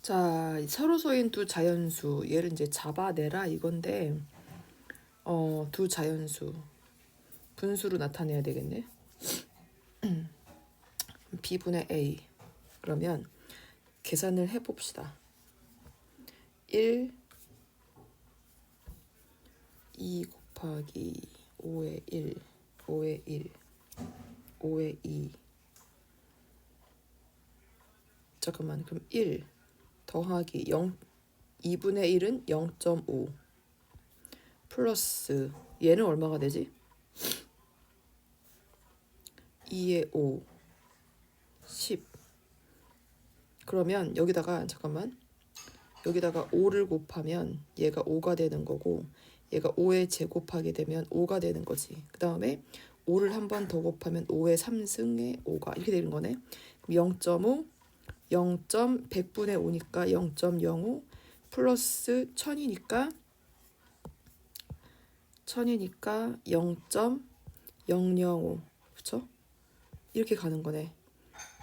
자, 서로소인 두 자연수, 얘를 이제 잡아내라 이건데, 두 자연수 분수로 나타내야 되겠네. b분의 a. 그러면 계산을 해봅시다. 1, 2 곱하기 5의 1, 5의 1, 5의 2. 잠깐만, 그럼 1 더하기 0, 2분의 1은 0.5 플러스 얘는 얼마가 되지? 2의 5, 10. 그러면 여기다가 잠깐만, 여기다가 5를 곱하면 얘가 5가 되는 거고, 얘가 5의 제곱하게 되면 5가 되는 거지. 그 다음에 5를 한 번 더 곱하면 5의 3승의 5가 이렇게 되는 거네. 그럼 0.5, 0.100분의 5니까 0.05 플러스 1000이니까 0.005. 그쵸? 이렇게 가는 거네.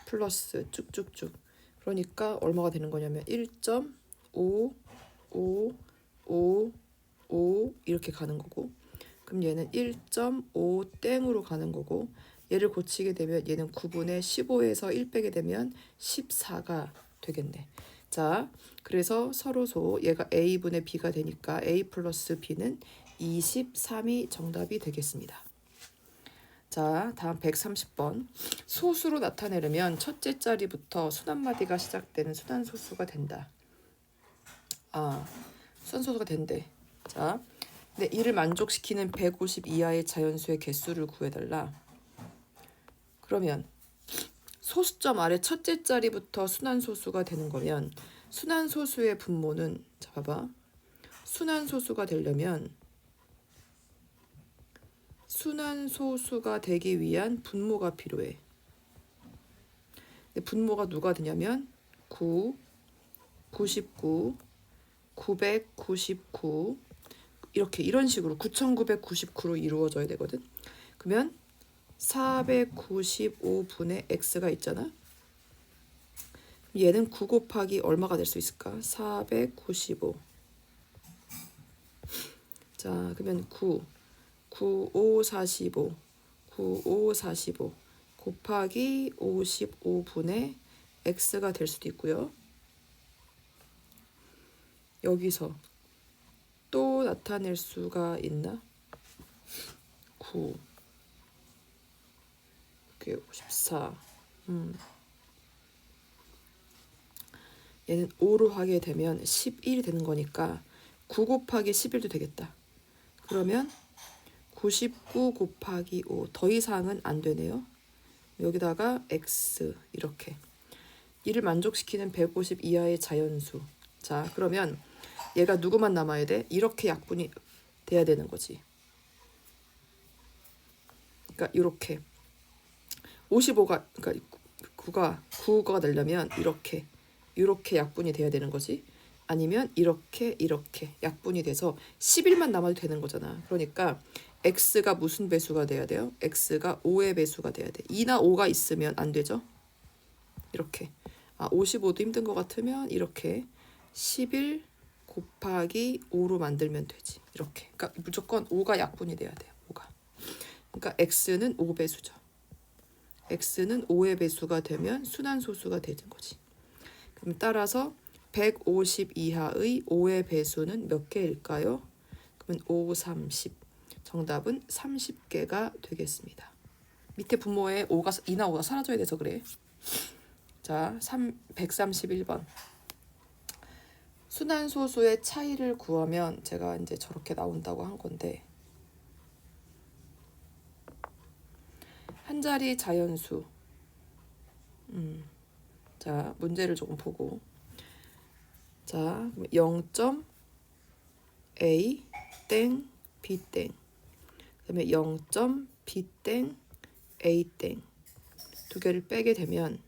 플러스 쭉쭉쭉. 그러니까 얼마가 되는 거냐면 1.5555 이렇게 가는 거고, 그럼 얘는 1.5 땡으로 가는 거고, 얘를 고치게 되면 얘는 9분의 15에서 1 빼게 되면 14가 되겠네. 자, 그래서 서로소 얘가 a분의 b가 되니까 a 플러스 b는 23이 정답이 되겠습니다. 자, 다음 130번. 소수로 나타내려면 첫째 자리부터 순한마디가 시작되는 순한소수가 된다. 순한소수가 된대. 자, 근데 이를 만족시키는 150 이하의 자연수의 개수를 구해달라. 그러면 소수점 아래 첫째 자리부터 순한소수가 되는 거면 순한소수의 분모는, 자 봐봐, 순한소수가 되려면 순한소수가 되기 위한 분모가 필요해. 근데 분모가 누가 되냐면 9, 99, 999 이렇게 이런 식으로 9999로 이루어져야 되거든. 그러면 495분의 x가 있잖아. 얘는 9 곱하기 얼마가 될 수 있을까? 495. 자, 그러면 9, 95, 45, 95, 45 곱하기 55분의 x가 될 수도 있고요. 여기서 또 나타낼 수가 있나? 9, 54. 얘는 5로 하게 되면 11이 되는 거니까 9 곱하기 11도 되겠다. 그러면 99 곱하기 5. 더 이상은 안 되네요. 여기다가 x 이렇게. 이를 만족시키는 150 이하의 자연수. 자, 그러면 얘가 누구만 남아야 돼? 이렇게 약분이 돼야 되는 거지. 그러니까 이렇게 55가, 그러니까 9가 되려면 이렇게 약분이 돼야 되는 거지. 아니면 이렇게 약분이 돼서 11만 남아도 되는 거잖아. 그러니까 x가 무슨 배수가 돼야 돼요? x가 5의 배수가 돼야 돼. 2나 5가 있으면 안 되죠. 이렇게. 55도 힘든 것 같으면 이렇게 11 곱하기 5로 만들면 되지. 이렇게. 그러니까 무조건 5가 약분이 돼야 돼요. 5가. 그러니까 x는 5배수죠. x는 5의 배수가 되면 순한소수가 되는 거지. 그럼 따라서 150 이하의 5의 배수는 몇 개일까요? 그러면 5, 30. 정답은 30개가 되겠습니다. 밑에 분모에 2나 5가 사라져야 돼서 그래. 자, 131번. 순한소수의 차이를 구하면 제가 이제 저렇게 나온다고 한 건데, 한 자리 자연수. 자, 문제를 조금 보고. 자, 0.a 땡 b 땡. 그다음에 0.b 땡 a 땡. 두 개를 빼게 되면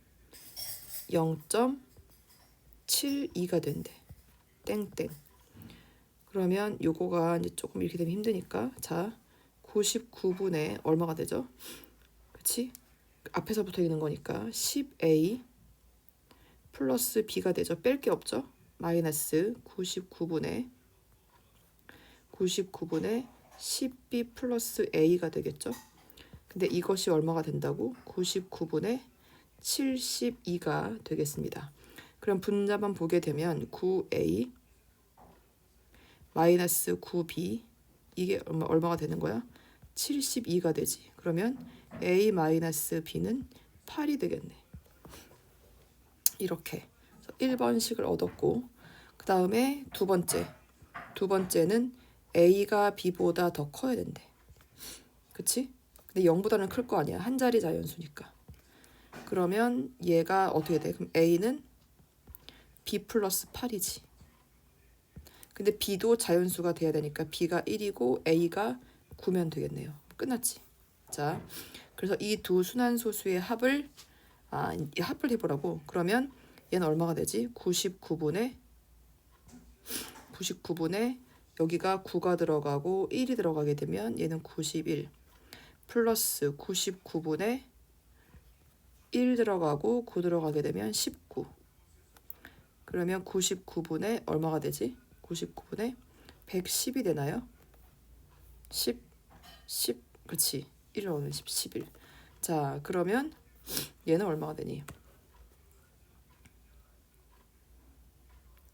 0.72가 된대. 땡땡. 그러면 요거가 이제 조금 이렇게 되면 힘드니까, 자, 99분의 얼마가 되죠? 그치? 앞에서부터 있는 거니까 10a 플러스 b가 되죠. 뺄 게 없죠. 마이너스 99분의 10b 플러스 a가 되겠죠. 근데 이것이 얼마가 된다고? 99분의 72가 되겠습니다. 그럼 분자만 보게 되면 9a 마이너스 9b 이게 얼마가 되는 거야? 72가 되지. 그러면 a 마이너스 b는 8이 되겠네. 이렇게 1번식을 얻었고, 그 다음에 두 번째는 a가 b보다 더 커야 된대. 그치? 근데 0보다는 클 거 아니야. 한 자리 자연수니까. 그러면 얘가 어떻게 돼? 그럼 a는 b 플러스 8이지. 근데 b도 자연수가 돼야 되니까 b가 1이고 a가 9면 되겠네요. 끝났지. 자, 그래서 이 두 순환소수의 합을 해보라고. 그러면 얘는 얼마가 되지? 99분의 여기가 9가 들어가고 1이 들어가게 되면 얘는 91 플러스 99분의 1 들어가고 9 들어가게 되면 19. 그러면 99분의 얼마가 되지? 99분의 110이 되나요? 10 그렇지. 1을 넣으면 11. 자, 그러면 얘는 얼마가 되니?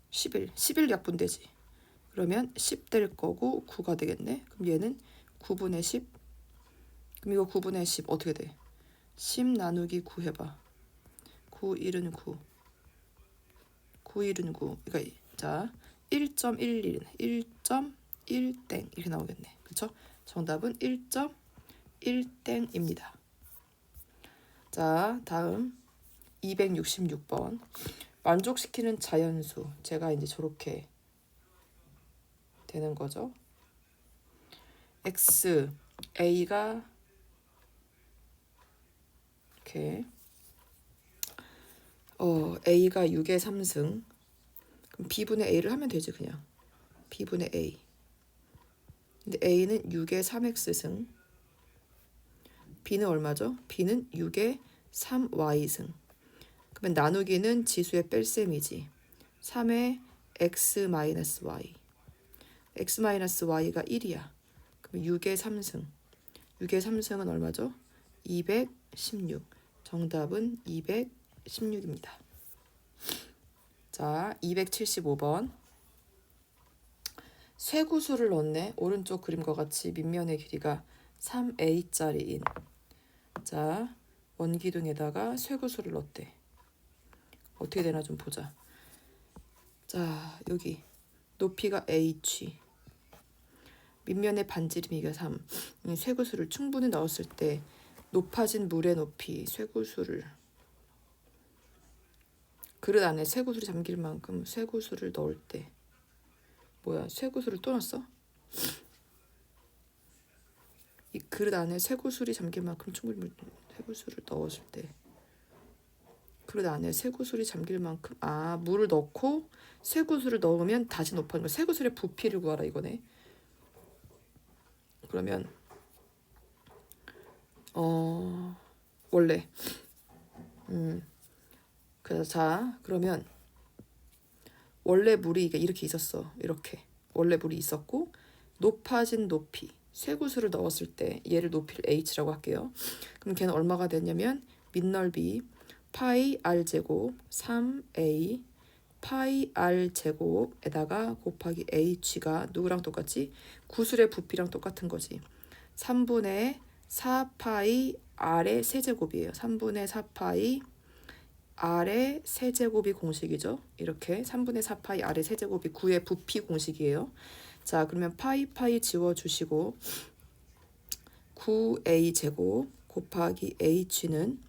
11 약분되지. 그러면 10 될 거고 9가 되겠네. 그럼 얘는 9분의 10. 그럼 이거 9분의 10 어떻게 돼? 10 나누기 9 해봐. 9, 1은 9. 9, 1은 9. 그러니까 자 1.11, 1.1땡 이렇게 나오겠네. 그렇죠? 정답은 1.1땡입니다. 자, 다음 266번. 만족시키는 자연수. 제가 이제 저렇게 되는 거죠. x, a가 이렇게 a가 6의 3승. 그럼 b분의 a를 하면 되지 그냥. b분의 a. 근데 a는 6의 3x승. b는 얼마죠? b는 6의 3y승. 그러면 나누기는 지수의 뺄셈이지. 3의 x-y. x-y가 1이야. 그럼 6의 3승. 6의 3승은 얼마죠? 216. 정답은 216입니다. 자, 275번. 쇠구슬을 넣네. 오른쪽 그림과 같이 밑면의 길이가 3a짜리인. 자, 원기둥에다가 쇠구슬을 넣었대. 어떻게 되나 좀 보자. 자, 여기 높이가 h. 밑면의 반지름이가 3. 쇠구슬을 충분히 넣었을 때 높아진 물의 높이, 쇠구슬을 그릇 안에 쇠구슬이 잠길 만큼 쇠구슬을 넣을 때 뭐야? 쇠구슬을 또 넣었어? 이 그릇 안에 쇠구슬이 잠길 만큼 충분히 쇠구슬을 넣었을 때 그릇 안에 쇠구슬이 잠길 만큼 물을 넣고 쇠구슬을 넣으면 다시 높아지는 거. 쇠구슬의 부피를 구하라 이거네. 그러면 원래 자, 그러면 원래 물이 이렇게 있었어. 이렇게 원래 물이 있었고 높아진 높이 쇠구슬을 넣었을 때 얘를 높이를 h라고 할게요. 그럼 걔는 얼마가 됐냐면 밑넓이 파이 r 제곱 3a 파이 r 제곱에다가 곱하기 h가 누구랑 똑같지? 구슬의 부피랑 똑같은 거지. 3분의 4파이 r의 세제곱이에요. 3분의 4파이 r의 세제곱이 공식이죠. 이렇게 3분의 4파이 r의 세제곱이 9의 부피 공식이에요. 자, 그러면 파이 지워주시고 9a 제곱 곱하기 h는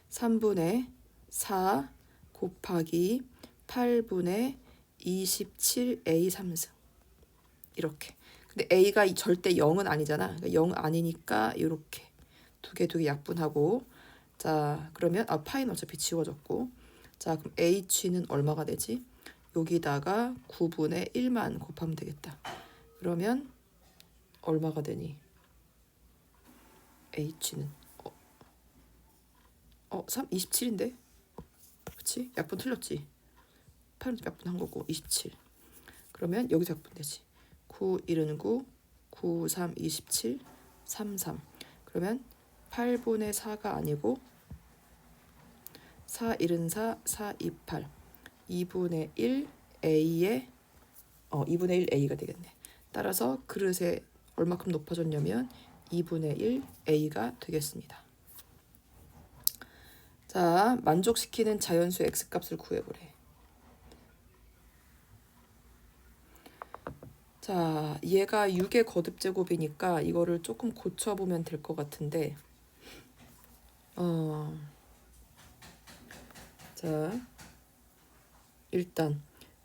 3분의 4 곱하기 8분의 27a 3승. 이렇게. 근데 a가 절대 0은 아니잖아. 그러니까 0 아니니까 이렇게 두 개 약분하고. 자, 그러면 파이는 어차피 지워졌고. 자, 그럼 h는 얼마가 되지? 여기다가 9분의 1만 곱하면 되겠다. 그러면 얼마가 되니? h는 27인데? 그치? 약분 틀렸지? 8은 약분 한 거고 27. 그러면 여기서 약분 되지. 9, 1은 9, 9, 3, 27, 3, 3. 그러면 8분의 4가 아니고 4, 1은 4, 4, 2, 8. 2분의 1 A의 2분의 1 A가 되겠네. 따라서 그릇에 얼마큼 높아졌냐면 2분의 1 A가 되겠습니다. 자, 만족시키는 자연수 X값을 구해보래. 자, 얘가 6의 거듭제곱이니까 이거를 조금 고쳐보면 될 것 같은데 자, 일단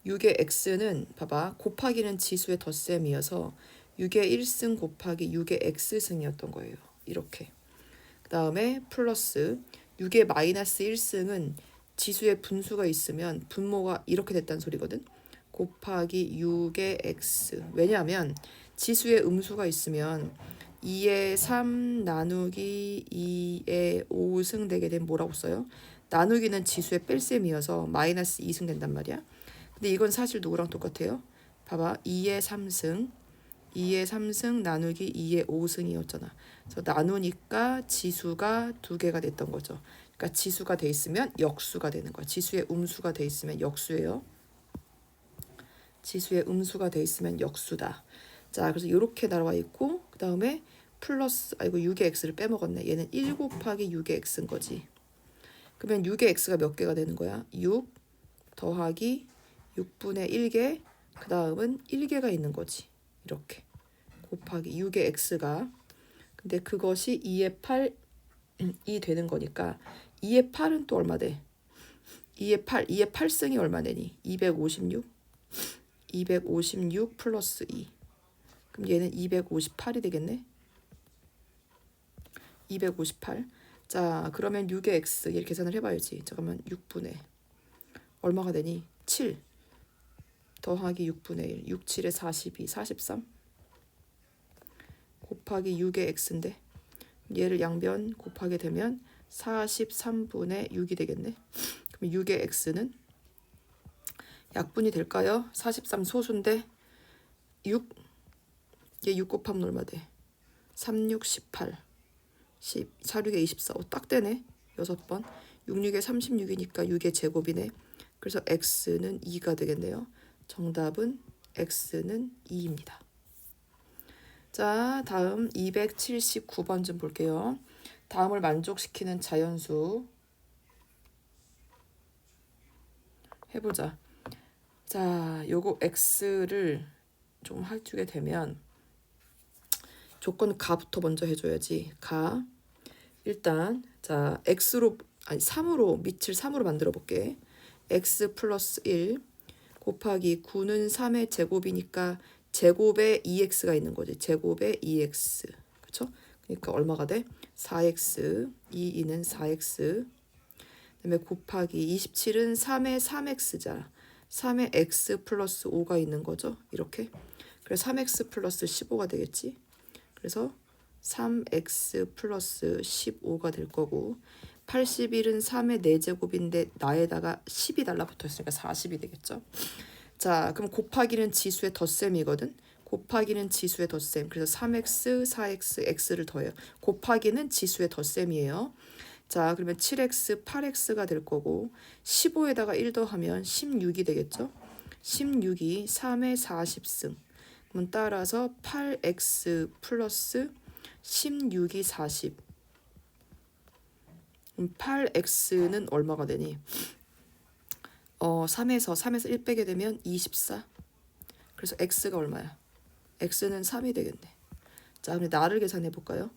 6의 x는 봐봐. 곱하기는 지수의 덧셈이어서 6의 1승 곱하기 6의 x승이었던 거예요. 이렇게. 그 다음에 플러스 6의 마이너스 1승은 지수의 분수가 있으면 분모가 이렇게 됐다는 소리거든. 곱하기 6의 x. 왜냐하면 지수의 음수가 있으면 2의 3 나누기 2의 5승 되게 되면 뭐라고 써요? 나누기는 지수의 뺄셈이어서 마이너스 2승 된단 말이야. 근데 이건 사실 누구랑 똑같아요? 봐봐. 2의 3승 2의 3승 나누기 2의 5승이었잖아. 그래서 나누니까 지수가 두 개가 됐던 거죠. 그러니까 지수가 돼 있으면 역수가 되는 거야. 지수의 음수가 돼 있으면 역수예요. 지수의 음수가 돼 있으면 역수다. 자, 그래서 이렇게 나와 있고 그 다음에 플러스 이거 6의 x를 빼먹었네. 얘는 1 곱하기 6의 x인 거지. 그러면 6의 x가 몇 개가 되는 거야? 6 더하기 6분의 1개 그 다음은 1개가 있는 거지. 이렇게 곱하기 6의 x가 근데 그것이 2의 8이 되는 거니까 2의 8은 또 얼마 돼? 2의 8승이 얼마 되니? 256 256 플러스 2 그럼 얘는 258이 되겠네. 258. 자, 그러면 6의 x 얘를 계산을 해봐야지. 잠깐만 6분의 얼마가 되니? 7 더하기 6분의 1 6, 7에 42 43 곱하기 6의 x인데 얘를 양변 곱하게 되면 43분의 6이 되겠네. 그럼 6의 x는 약분이 될까요? 43 소수인데 6 얘 6 곱하면 얼마 돼? 3, 6, 18 10 4, 6에 24 딱 되네. 6번 6, 6에 36이니까 6의 제곱이네. 그래서 x는 2가 되겠네요. 정답은 x는 2입니다. 자, 다음 279번 좀 볼게요. 다음을 만족시키는 자연수 해보자. 자, 요거 x를 좀 해주게 되면 조건 가부터 먼저 해줘야지. 가 일단 자 x로 아니 3으로 밑을 3으로 만들어 볼게. x 플러스 1 곱하기 9는 3의 제곱이니까 제곱에 2x가 있는 거지. 제곱에 2x. 그쵸? 그러니까 얼마가 돼? 4x. 2는 4x. 그다음에 곱하기 27은 3의 3x자. 3의 x 플러스 5가 있는 거죠. 이렇게. 그래서 3x 플러스 15가 되겠지. 그래서 3x 플러스 15가 될 거고 81은 3의 4제곱인데 나에다가 10이 달라붙어 있으니까 40이 되겠죠. 자, 그럼 곱하기는 지수의 덧셈이거든. 곱하기는 지수의 덧셈. 그래서 3x, 4x, x를 더해요. 곱하기는 지수의 덧셈이에요. 자, 그러면 7x, 8x가 될 거고 15에다가 1 더하면 16이 되겠죠. 16이 3의 40승. 그럼 따라서 8x 플러스 16이 40. 그럼 8x는 얼마가 되니? 3에서 1 빼게 되면 24. 그래서 x가 얼마야? x는 3이 되겠네. 자, 그럼 나를 계산해 볼까요?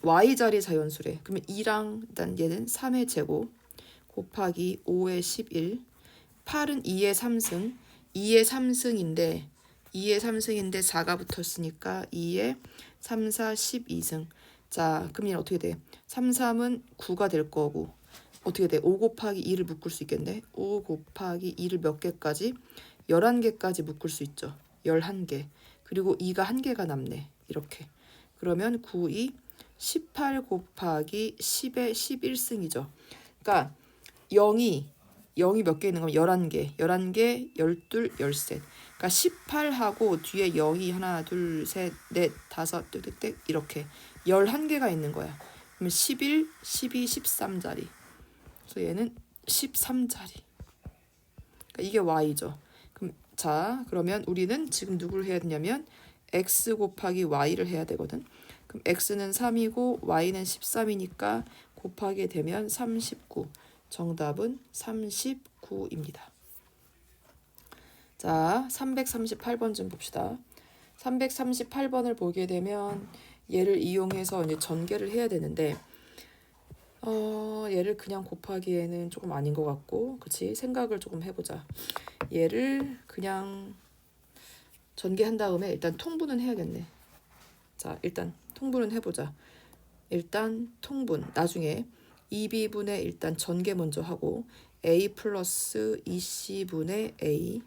y자리 자연수래. 그러면 2랑 일단 얘는 3의 제곱 곱하기 5의 11 8은 2의 3승 2의 3승인데 4가 붙었으니까 2의 3, 4, 12승. 자, 그럼 얘는 어떻게 돼? 3, 3은 9가 될 거고 어떻게 돼? 5 곱하기 2를 묶을 수 있겠네. 5 곱하기 2를 몇 개까지? 11개까지 묶을 수 있죠. 11개. 그리고 2가 1개가 남네. 이렇게. 그러면 9, 2, 18 곱하기 10의 11승이죠. 그러니까 0이 몇 개 있는 거면 11개, 11개, 12, 13. 그러니까 18하고 뒤에 0이 하나, 둘, 셋, 넷, 다섯, 땡땡땡 이렇게 11개가 있는 거야. 그러면 11, 12, 13자리. 그래서 얘는 13자리. 그러니까 이게 y죠. 그러면 우리는 지금 누구를 해야 되냐면 x 곱하기 y를 해야 되거든. 그럼 x는 3이고 y는 13이니까 곱하게 되면 39. 정답은 39입니다. 자, 338번 좀 봅시다. 338번을 보게 되면 얘를 이용해서 이제 전개를 해야 되는데 얘를 그냥 곱하기에는 조금 아닌 것 같고, 그치? 생각을 조금 해보자. 얘를 그냥 전개한 다음에 일단 통분은 해야겠네. 자, 일단 통분은 해보자. 일단 통분, 나중에 2b분의 일단 전개 먼저 하고 a 플러스 2c분의 a,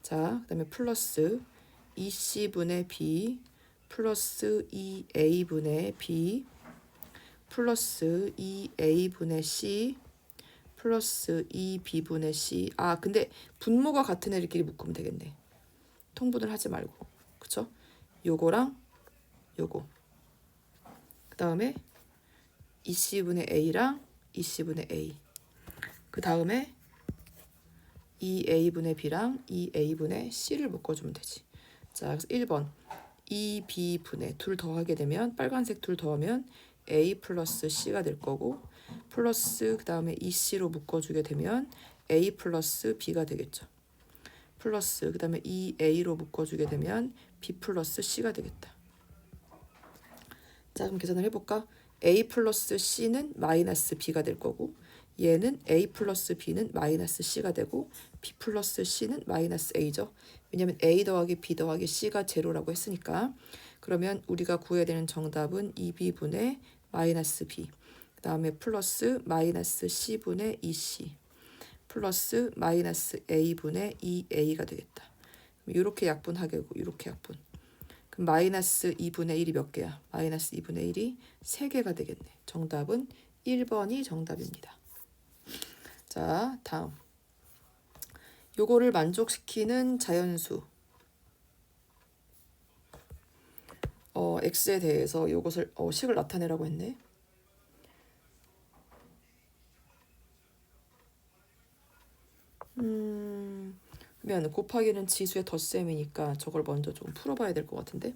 자, 그 다음에 플러스 2c분의 b 플러스 2a분의 b 플러스 2a분의 c 플러스 2b분의 c. 아, 근데 분모가 같은 애들끼리 묶으면 되겠네. 통분을 하지 말고. 그쵸? 요거랑 요거. 그 다음에 2c분의 a랑 2c분의 a. 그 다음에 2a분의 b랑 2a분의 c를 묶어주면 되지. 자, 그래서 1번 2b분의 둘 더하게 되면 빨간색 둘 더하면 a 플러스 c가 될 거고, 플러스 그 다음에 2c로 묶어주게 되면 a 플러스 b가 되겠죠. 플러스 그 다음에 2a로 묶어주게 되면 b 플러스 c가 되겠다. 자, 그럼 계산을 해볼까? a 플러스 c는 마이너스 b가 될 거고, 얘는 a 플러스 b는 마이너스 c가 되고, b 플러스 c는 마이너스 a죠. 왜냐면 a 더하기 b 더하기 c가 제로라고 했으니까. 그러면 우리가 구해야 되는 정답은 2b분의 마이너스 b, 그 다음에 플러스 마이너스 c분의 2c 플러스 마이너스 a분의 2a가 되겠다. 이렇게 약분하게 되고 이렇게 약분. 그럼 마이너스 2분의 1이 몇 개야? 마이너스 2분의 1이 3개가 되겠네. 정답은 1번이 정답입니다. 자, 다음. 요거를 만족시키는 자연수. x에 대해서 요것을 식을 나타내라고 했네. 그러면 곱하기는 지수의 덧셈이니까 저걸 먼저 좀 풀어봐야 될 것 같은데.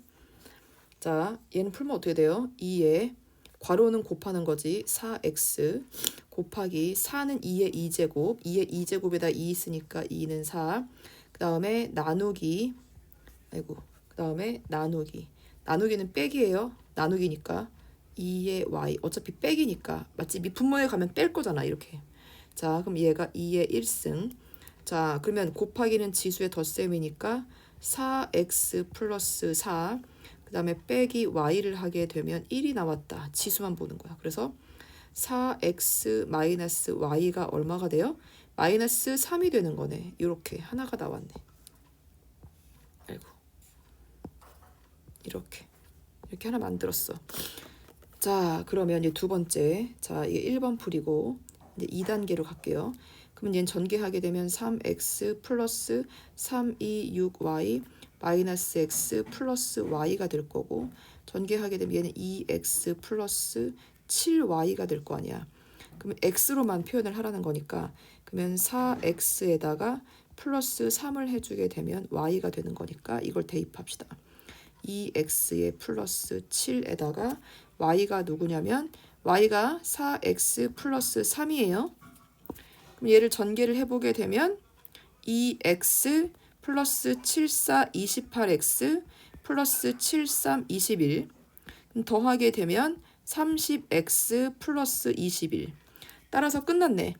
자, 얘는 풀면 어떻게 돼요? 2에 괄호는 곱하는 거지. 4x 곱하기 4는 2의 2제곱, 2의 2제곱에다 2 있으니까 2는 4. 그 다음에 나누기, 그 다음에 나누기는 빼기예요. 나누기니까 2의 y, 어차피 빼기니까 맞지? 미분모에 가면 뺄 거잖아, 이렇게. 자, 그럼 얘가 2의 1승. 자, 그러면 곱하기는 지수의 덧셈이니까 4x 플러스 4, 그 다음에 빼기 y를 하게 되면 1이 나왔다. 지수만 보는 거야. 그래서 4x 마이너스 y가 얼마가 돼요? 마이너스 3이 되는 거네. 이렇게 하나가 나왔네. 아이고, 이렇게 하나 만들었어. 자, 그러면 이제 두 번째, 자, 이게 1번 풀이고 이제 2단계로 갈게요. 그러면 얘는 전개하게 되면 3x 플러스 326y 마이너스 x 플러스 y가 될 거고, 전개하게 되면 얘는 2x 플러스 7y가 될 거 아니야. 그러면 x로만 표현을 하라는 거니까, 그러면 4x에다가 플러스 3을 해주게 되면 y가 되는 거니까 이걸 대입합시다. 2x에 플러스 7에다가 y가 누구냐면 y가 4x 플러스 3이에요. 그럼 얘를 전개를 해보게 되면 2x 플러스 74 28x 플러스 73 21 더하게 되면 30x 플러스 21. 따라서 끝났네.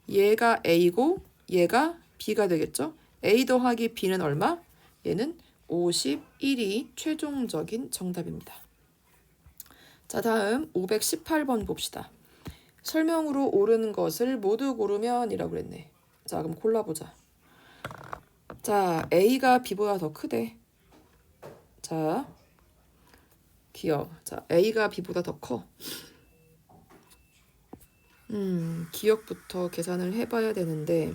얘가 a고 얘가 b가 되겠죠. a 더하기 b는 얼마? 얘는 51이 최종적인 정답입니다. 자, 다음 518번 봅시다. 설명으로 옳은 것을 모두 고르면 이라고 그랬네. 자, 그럼 골라보자. 자, a가 b보다 더 크대. 자, 기억. 자, a가 b보다 더 커. 기억부터 계산을 해봐야 되는데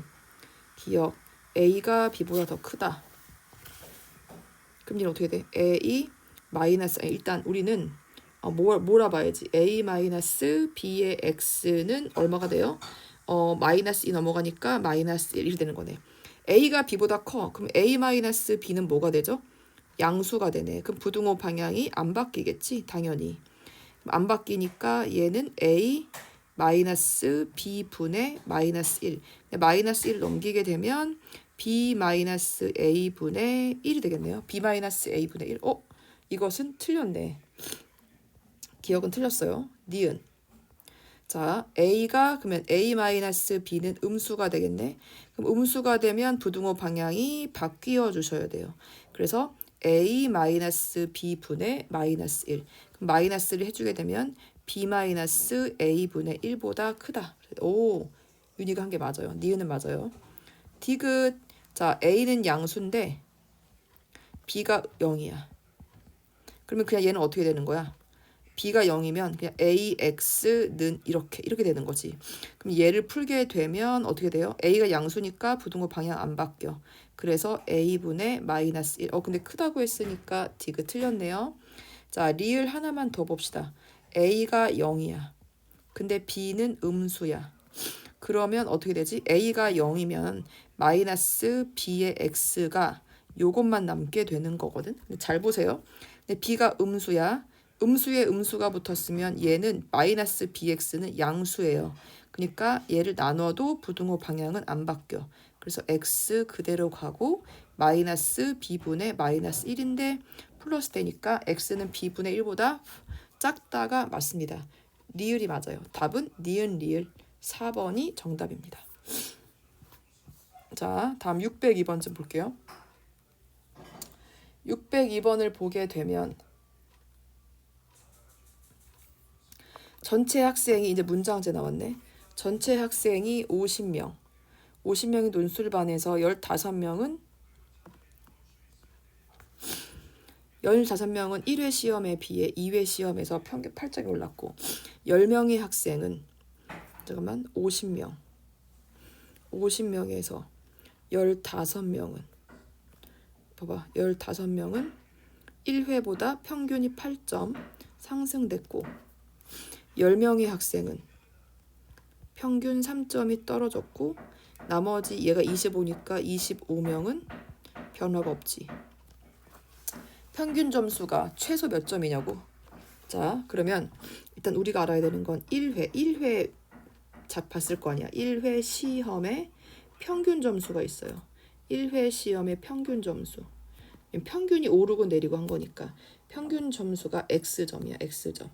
기억 A가 B보다 더 크다. 그럼 얘는 어떻게 돼? A 마이너스 일단 우리는 몰아봐야지. A 마이너스 B의 X는 얼마가 돼요? 마이너스 2 넘어가니까 마이너스 1 이렇게 되는 거네. A가 B보다 커. 그럼 A 마이너스 B는 뭐가 되죠? 양수가 되네. 그럼 부등호 방향이 안 바뀌겠지? 당연히. 안 바뀌니까 얘는 A 마이너스 B 분의 마이너스 1. 마이너스 1을 넘기게 되면 B 마이너스 A 분의 1이 되겠네요. B 마이너스 A 분의 1. 이것은 틀렸네. 기억은 틀렸어요. 니은. 자, A가 그러면 A 마이너스 B는 음수가 되겠네. 그럼 음수가 되면 부등호 방향이 바뀌어 주셔야 돼요. 그래서 A 마이너스 B 분의 마이너스 1. 그럼 마이너스를 해주게 되면 B 마이너스 A 분의 1보다 크다. 오, 윤희가 한 게 맞아요. 니은은 맞아요. 디귿. 자, A는 양수인데 B가 0이야. 그러면 그냥 얘는 어떻게 되는 거야? B가 0이면 그냥 AX는 이렇게 되는 거지. 그럼 얘를 풀게 되면 어떻게 돼요? A가 양수니까 부등호 방향 안 바뀌어. 그래서 A분의 마이너스 1. 근데 크다고 했으니까 디귿 틀렸네요. 자, 리을 하나만 더 봅시다. A가 0이야. 근데 B는 음수야. 그러면 어떻게 되지? A가 0이면 마이너스 B의 X가 요것만 남게 되는 거거든. 근데 잘 보세요. 근데 B가 음수야. 음수에 음수가 붙었으면 얘는 마이너스 bx는 양수예요. 그러니까 얘를 나눠도 부등호 방향은 안 바뀌어. 그래서 x 그대로 가고 마이너스 b분의 마이너스 1인데 플러스 되니까 x는 b분의 1보다 작다가 맞습니다. 리을이 맞아요. 답은 니은 리을 4번이 정답입니다. 자, 다음 602번 좀 볼게요. 602번을 보게 되면 전체 학생이 이제 문장제 나왔네. 전체 학생이 50명. 50명이 논술반에서 15명은 1회 시험에 비해 2회 시험에서 평균 8점이 올랐고 10명의 학생은 50명. 50명에서 15명은 봐봐. 15명은 1회보다 평균이 8점 상승됐고 10명의 학생은 평균 3점이 떨어졌고 나머지 얘가 25니까 25명은 변화가 없지. 평균 점수가 최소 몇 점이냐고. 자, 그러면 일단 우리가 알아야 되는 건 1회 봤을 거 아니야. 1회 시험에 평균 점수가 있어요. 1회 시험의 평균 점수. 평균이 오르고 내리고 한 거니까 평균 점수가 X점이야. X점.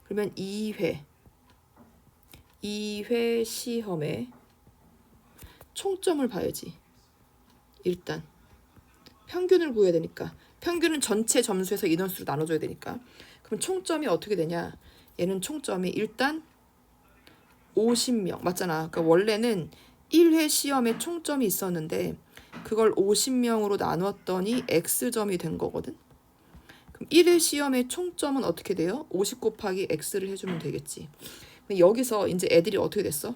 그러면 2회 시험에 총점을 봐야지. 일단 평균을 구해야 되니까 평균은 전체 점수에서 인원수로 나눠줘야 되니까 그럼 총점이 어떻게 되냐. 얘는 총점이 일단 50명 맞잖아. 그러니까 원래는 1회 시험에 총점이 있었는데 그걸 50명으로 나눴더니 X점이 된 거거든. 그럼 1회 시험의 총점은 어떻게 돼요? 50 곱하기 X를 해주면 되겠지. 여기서 이제 애들이 어떻게 됐어?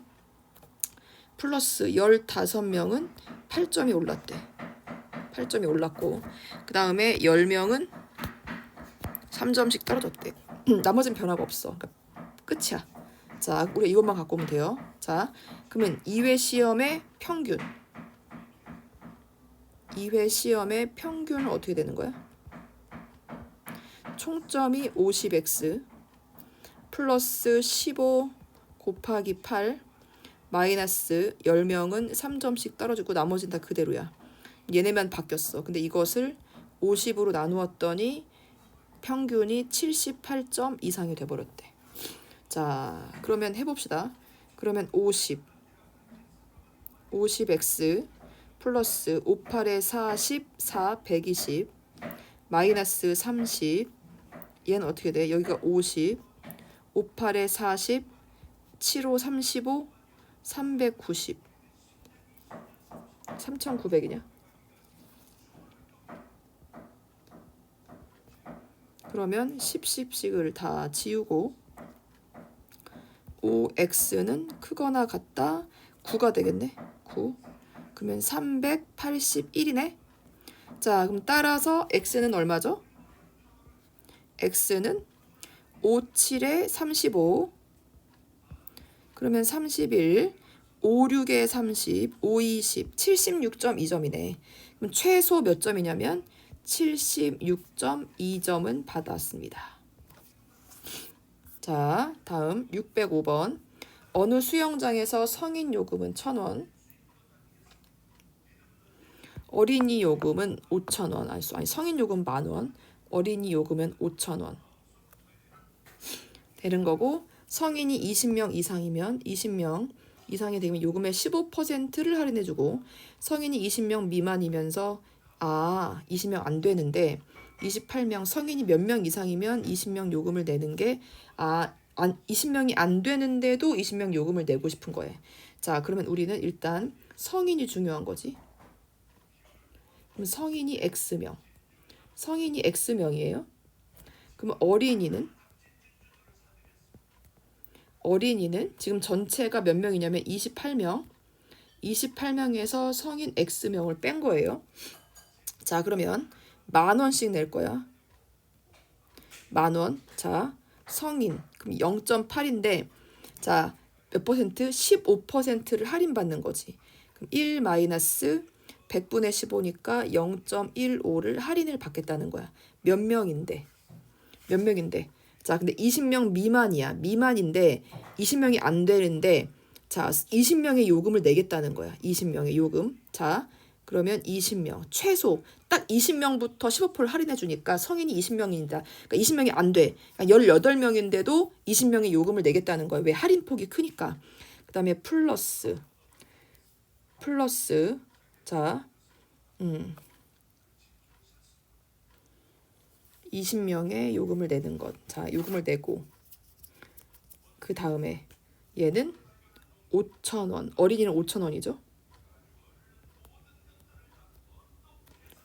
플러스 15명은 8점이 올랐대. 8점이 올랐고 그 다음에 10명은 3점씩 떨어졌대. 나머지는 변화가 없어. 그러니까 끝이야. 자, 우리가 이것만 갖고 오면 돼요. 자, 그러면 2회 시험의 평균. 2회 시험의 평균은 어떻게 되는 거야? 총점이 50x 플러스 15 곱하기 8 마이너스 10명은 3점씩 떨어지고 나머지는 다 그대로야. 얘네만 바뀌었어. 근데 이것을 50으로 나누었더니 평균이 78점 이상이 돼버렸대. 자, 그러면 해봅시다. 그러면 50x 플러스 58에 44 120 마이너스 30 얘는 어떻게 돼? 여기가 50 58에 40 7호 35 390 3900이냐? 그러면 10씩을 다 지우고 5x는 크거나 같다 9가 되겠네. 9. 그러면 381이네. 자, 그럼 따라서 x는 얼마죠? x는 5, 7에 35. 그러면 31, 5, 6에 30, 5, 20, 76.2점이네. 그럼 최소 몇 점이냐면 76.2점은 받았습니다. 자, 다음 605번. 어느 수영장에서 성인 요금은 1,000원, 어린이 요금은 5,000원. 아니 성인 요금 10,000원, 어린이 요금은 5,000원 되는 거고, 성인이 20명 이상이면 20명 이상이 되면 요금의 15%를 할인해주고, 성인이 20명 미만이면서 20명 안 되는데 28명 성인이 몇 명 이상이면 20명 요금을 내는 게 20명이 안 되는데도 20명 요금을 내고 싶은 거예요. 자, 그러면 우리는 일단 성인이 중요한 거지. 그럼 성인이 X명. 성인이 X명이에요. 그러면 어린이는 지금 전체가 몇 명이냐면 28명. 28명에서 성인 X명을 뺀 거예요. 자, 그러면 10,000원씩 낼 거야. 10,000원. 자, 성인. 그럼 0.8인데, 자, 몇 퍼센트? 15%를 할인받는 거지. 그럼 1 마이너스 100분의 15니까 0.15를 할인을 받겠다는 거야. 몇 명인데. 자, 근데 20명 미만이야. 미만인데 20명이 안 되는데, 자, 20명의 요금을 내겠다는 거야. 20명의 요금. 자, 그러면 20명. 최소 딱 20명부터 15%를 할인해 주니까 성인이 20명입니다. 그러니까 20명이 안 돼. 그러니까 18명인데도 20명의 요금을 내겠다는 거야. 왜? 할인폭이 크니까. 그다음에 플러스. 자, 20명의 요금을 내는 것. 자, 요금을 내고, 그 다음에 얘는 5,000원. 어린이는 5,000원이죠.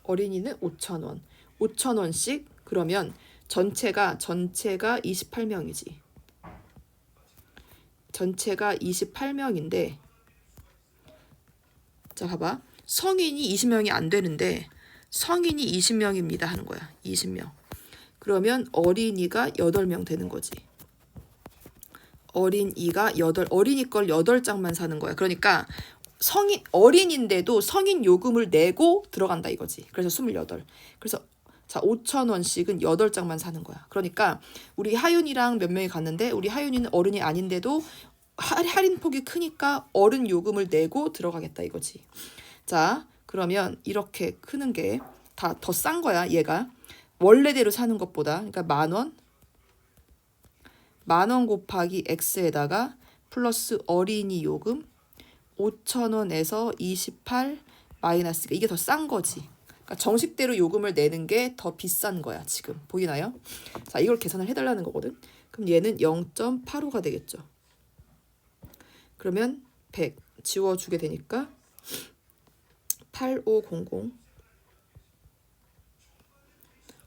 어린이는 5,000원. 5,000원씩. 그러면 전체가 28명이지. 전체가 28명인데, 자, 봐봐. 성인이 20명이 안 되는데 성인이 20명입니다 하는 거야. 20명. 그러면 어린이가 8명 되는 거지. 어린이 걸 8장만 사는 거야. 그러니까 어린인데도 성인 요금을 내고 들어간다 이거지. 그래서 28. 그래서 자, 5,000원씩은 8장만 사는 거야. 그러니까 우리 하윤이랑 몇 명이 갔는데, 우리 하윤이는 어른이 아닌데도 할인폭이 크니까 어른 요금을 내고 들어가겠다 이거지. 자, 그러면 이렇게 크는 게 다 더 싼 거야. 얘가 원래대로 사는 것보다. 그러니까 10,000원, 10,000원 곱하기 X에다가 플러스 어린이 요금 5,000원에서 28 마이너스, 이게 더 싼 거지. 그러니까 정식대로 요금을 내는 게 더 비싼 거야. 지금 보이나요? 자, 이걸 계산을 해달라는 거거든. 그럼 얘는 0.85가 되겠죠. 그러면 100 지워주게 되니까 8500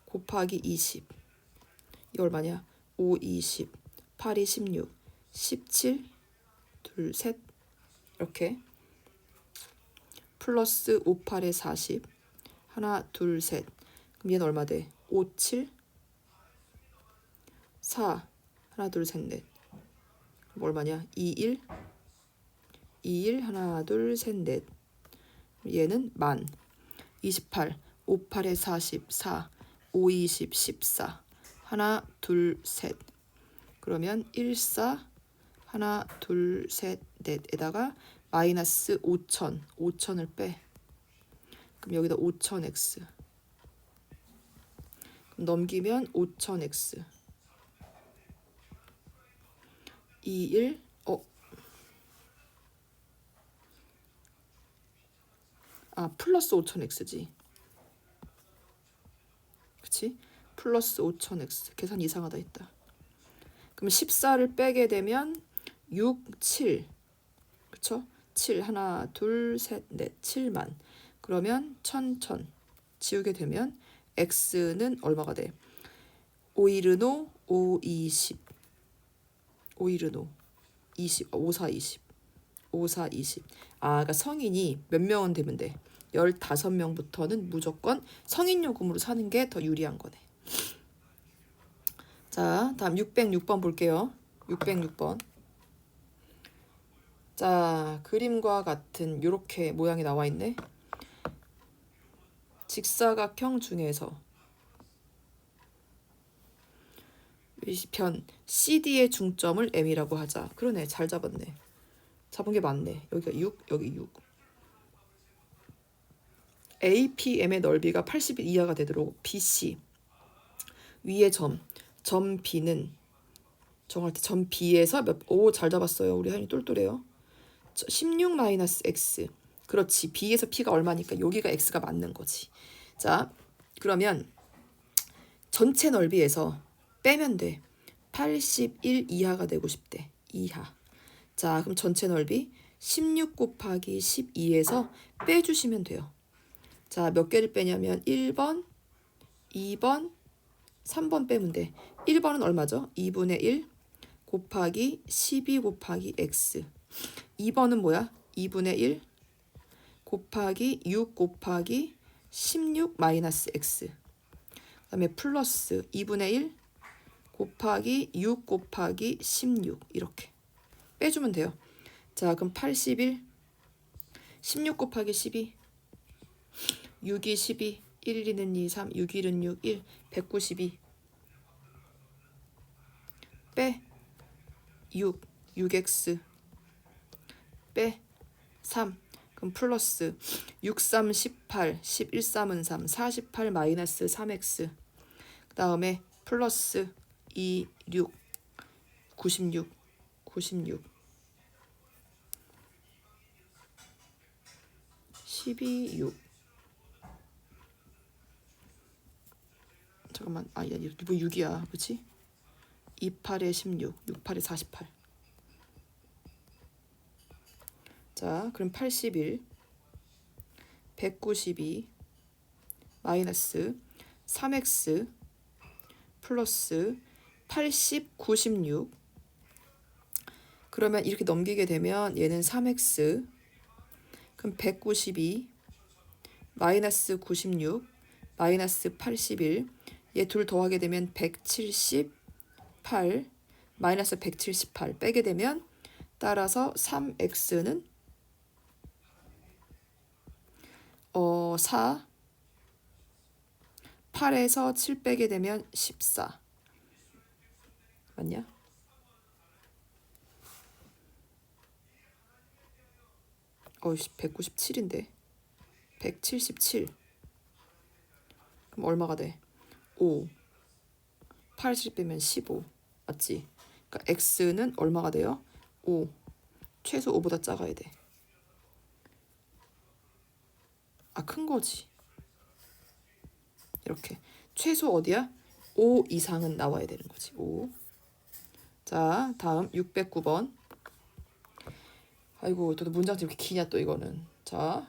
곱하기 20. 이거 얼마냐? 5, 20, 8, 16, 17, 둘, 셋. 이렇게. 플러스 5, 8에 40. 하나, 둘, 셋. 그럼 얘는 얼마 돼? 5, 7, 4. 하나, 둘, 셋, 넷. 그럼 얼마냐? 2, 1. 2, 1. 하나, 둘, 셋, 넷. 얘는 10,000. 28. 5, 8에 44. 5, 20, 14. 하나, 둘, 셋. 그러면 1, 4. 하나, 둘, 셋, 넷에다가 마이너스 5,000. 5,000을 빼. 그럼 여기다 5,000x. 그럼 넘기면 5,000x. 2, 1. 플러스 5,000x지. 그치? 플러스 5,000x. 계산 이상하다 했다. 그럼 14를 빼게 되면 6, 7. 그쵸? 7. 하나, 둘, 셋, 넷. 7만. 그러면 1,000. 지우게 되면 x는 얼마가 돼? 5, 1은 5, 5, 20. 5, 1은 5. 20, 5, 4, 20. 5, 4, 20. 아, 그러니까 성인이 몇 명은 되면 돼? 15명부터는 무조건 성인 요금으로 사는 게 더 유리한 거네. 자, 다음 606번 볼게요. 606번. 자, 그림과 같은 요렇게 모양이 나와 있네. 직사각형 중에서 편 CD의 중점을 M이라고 하자. 그러네, 잘 잡았네. 잡은 게 맞네. 여기가 6, 여기 6. APM의 넓이가 80일 이하가 되도록 BC 위의 점 B는 정할 때 점 B에서 오, 잘 잡았어요. 우리 한이 똘똘해요. 16-X. 그렇지. B에서 P가 얼마니까 여기가 X가 맞는 거지. 자, 그러면 전체 넓이에서 빼면 돼. 81 이하가 되고 싶대. 이하. 자, 그럼 전체 넓이 16 곱하기 12에서 빼주시면 돼요. 자, 몇 개를 빼냐면 1번, 2번, 3번 빼면 돼. 1번은 얼마죠? 2분의 1 곱하기 12 곱하기 x. 2번은 뭐야? 2분의 1 곱하기 6 곱하기 16 마이너스 x. 그 다음에 플러스 2분의 1 곱하기 6 곱하기 16 이렇게 빼주면 돼요. 자, 그럼 81 16 곱하기 12 6이 12 1, 2는 2, 3, 6, 1은 6, 1 192 빼 6, 6x 빼 3 그럼 플러스 6, 3, 18 11, 3은 3 48 마이너스 3x 그 다음에 플러스 2, 6 96 12, 6 잠깐만, 아, 야, 이거 뭐 6이야, 그치? 28에 16, 68에 48. 자, 그럼 81, 192, 마이너스 3x, 플러스 80, 96. 그러면 이렇게 넘기게 되면 얘는 3x, 그럼 192, 마이너스 96, 마이너스 81. 얘 둘 더하게 되면 178 마이너스 178 빼게 되면 따라서 3x는 4 8에서 7 빼게 되면 14 맞냐? 어이씨 197인데 177 그럼 얼마가 돼? 5 80 빼면 15 맞지? 그러니까 x는 얼마가 돼요? 5 최소 5보다 작아야 돼. 아, 큰 거지. 이렇게 최소 어디야? 5 이상은 나와야 되는 거지. 5. 자, 다음 609번. 아이고, 또 문장이 이렇게 기냐 또 이거는. 자,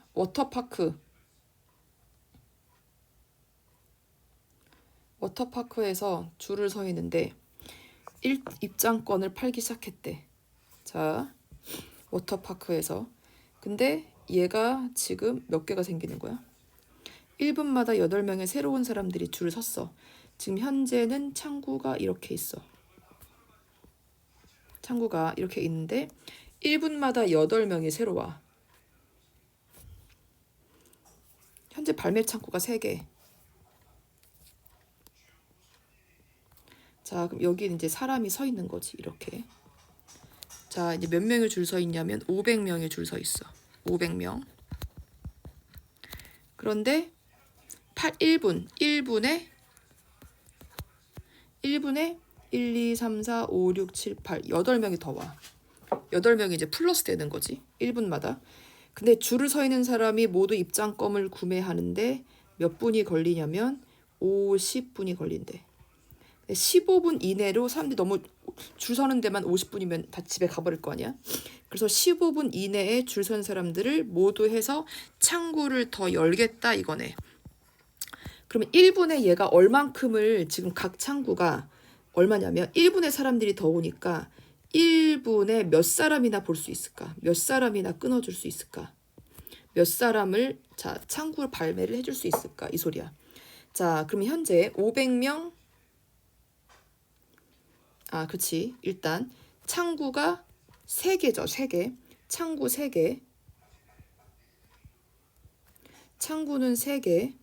워터파크에서 줄을 서 있는데 입장권을 팔기 시작했대. 자, 워터파크에서. 근데 얘가 지금 몇 개가 생기는 거야? 1분마다 8명의 새로운 사람들이 줄을 섰어. 지금 현재는 창구가 이렇게 있어. 창구가 이렇게 있는데 1분마다 8명이 새로 와. 현재 발매 창구가 3개. 자, 그럼 여기는 이제 사람이 서 있는 거지. 이렇게. 자, 이제 몇 명이 줄 서 있냐면 500명이 줄 서 있어. 500명. 그런데 1분에 1, 2, 3, 4, 5, 6, 7, 8 8명이 더 와. 8명이 이제 플러스 되는 거지. 1분마다. 근데 줄을 서 있는 사람이 모두 입장권을 구매하는데 몇 분이 걸리냐면 50분이 걸린대. 15분 이내로 사람들이 너무 줄 서는 데만 50분이면 다 집에 가버릴 거 아니야. 그래서 15분 이내에 줄 선 사람들을 모두 해서 창구를 더 열겠다 이거네. 그러면 1분에 얘가 얼만큼을 지금 각 창구가 얼마냐면 1분에 사람들이 더 오니까 1분에 몇 사람이나 볼 수 있을까? 몇 사람이나 끊어줄 수 있을까? 몇 사람을 자 창구 발매를 해줄 수 있을까? 이 소리야. 자, 그럼 현재 500명. 그치. 일단 창구가 3개죠. 3개. 창구 3개. 창구는 3개.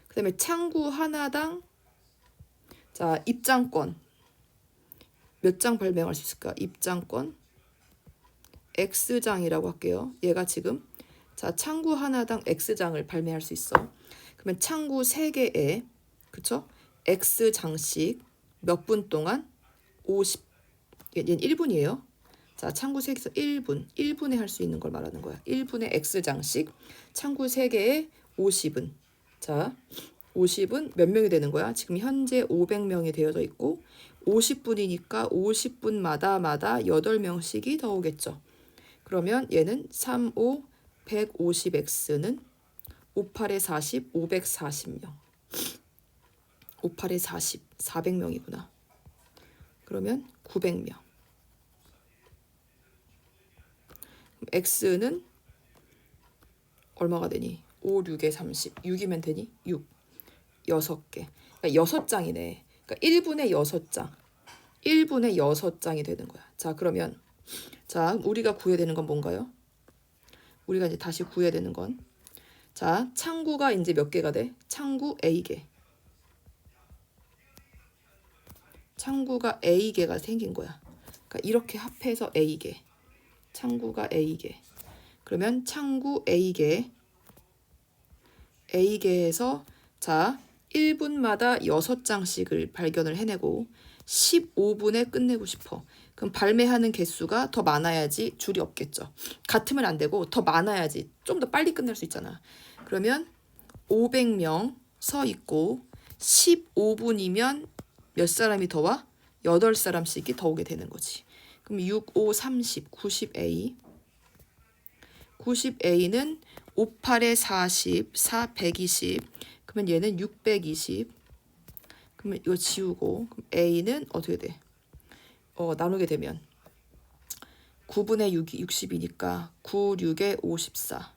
그 다음에 창구 하나당 자 입장권 몇 장 발매할 수 있을까? 입장권 X장이라고 할게요. 얘가 지금 자 창구 하나당 X장을 발매할 수 있어. 그러면 창구 3개에 그쵸? X장씩 몇 분 동안 50 얘는 1분이에요. 자 창구 3개에서 1분에 할 수 있는 걸 말하는 거야. 1분에 X장씩 창구 3개에 50은 자 50은 몇 명이 되는 거야? 지금 현재 500명이 되어져 있고 50분이니까 50분마다 8명씩이 더 오겠죠. 그러면 얘는 3, 5, 150X는 5, 8에 40, 540명. 5, 8에 40, 400명이구나. 그러면 900명. X는 얼마가 되니? 5, 6에 30. 6이면 되니? 6. 6개. 그러니까 6장이네. 그러니까 1분에 6장. 1분에 6장이 되는 거야. 자, 그러면 자, 우리가 구해야 되는 건 뭔가요? 우리가 이제 다시 구해야 되는 건 자, 창구가 이제 몇 개가 돼? 창구 A개. 창구가 A개가 생긴 거야. 그러니까 이렇게 합해서 A개. 창구가 A개. 그러면 창구 A개. A개에서 자, 1분마다 6장씩을 발견을 해내고 15분에 끝내고 싶어. 그럼 발매하는 개수가 더 많아야지 줄이 없겠죠. 같으면 안 되고 더 많아야지 좀 더 빨리 끝낼 수 있잖아. 그러면 500명 서 있고 15분이면 몇 사람이 더 와? 8사람씩이 더 오게 되는 거지. 그럼 6, 5, 30, 90A. 90A는 5, 8에 40, 4, 120. 그러면 얘는 620. 그러면 이거 지우고 그럼 A는 어떻게 돼? 나누게 되면 9분의 6이 60이니까 9, 6에 54.